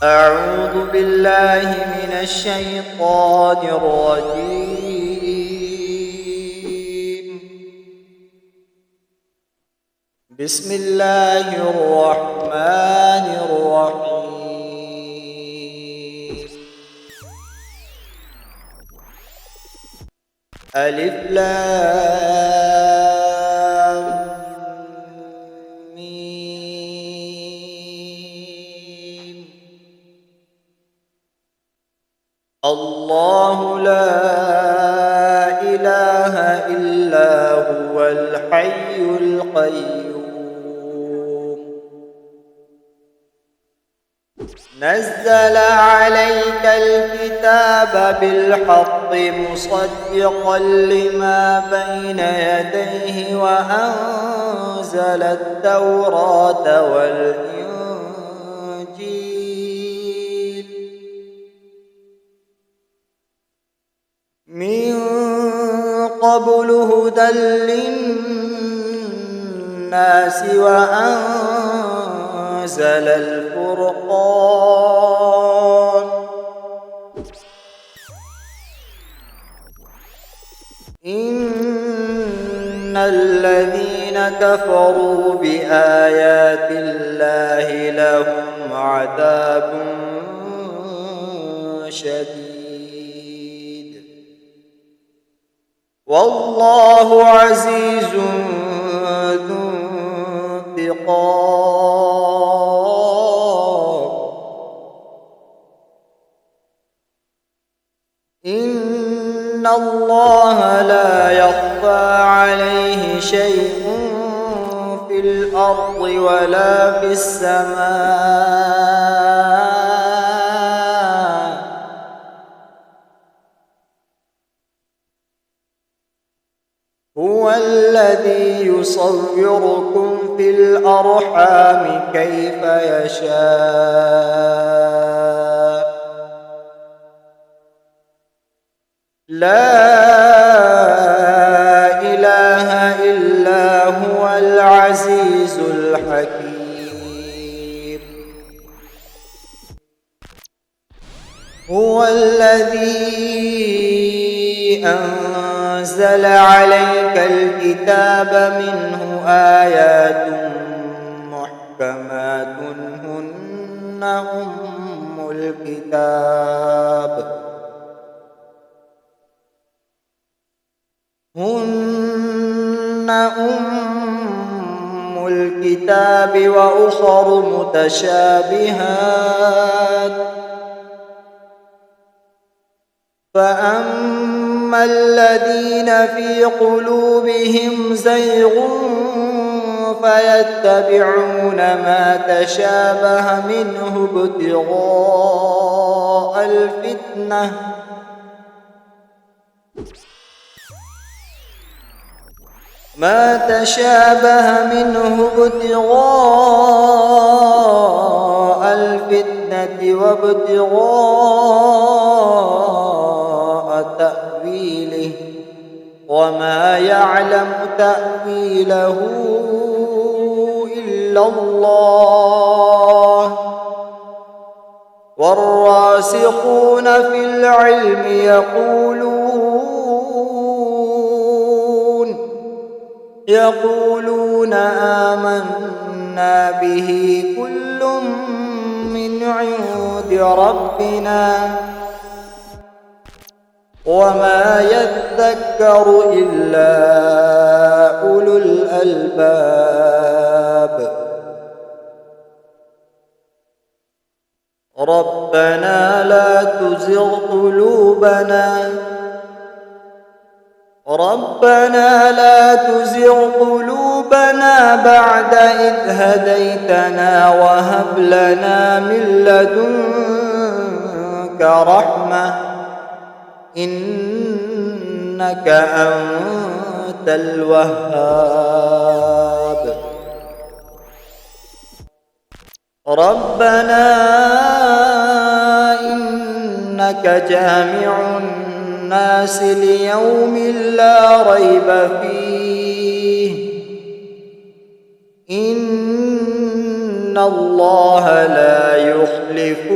أعوذ بالله من الشيطان الرجيم. بسم الله الرحمن الرحيم. ألف لام ميم. الله لا إله إلا هو الحي القيوم. نزل عليك الكتاب بالحق مصدقا لما بين يديه وأنزل التوراة والإنجيل من قبل هدى للناس وأنزل الفرقان. إن الذين كفروا بآيات الله لهم عذاب شديد والله عزيز ذو انتقام. إن الله لا يخفى عليه شيء في الأرض ولا في السماء. هو الذي يصوركم في الأرحام كيف يشاء. لا إله إلا هو العزيز الحكيم. هو الذي أنزل عليك الكتاب منه آيات محكمات هن أم الكتاب وأخر متشابهات. فأما الذين في قلوبهم زيغ فيتبعون ما تشابه منه ابتغاء الفتنة وابتغاء تأويله وما يعلم تأويله إلا الله. والراسخون في العلم يقولون آمنا به كل من عند ربنا وما يذكر إلا أولو الألباب. ربنا لا تزغ قلوبنا بعد إذ هديتنا وهب لنا من لدنك رحمة إنك أنت الوهاب. ربنا إنك جامع الناس ليوم لا ريب فيه إن الله لا يخلف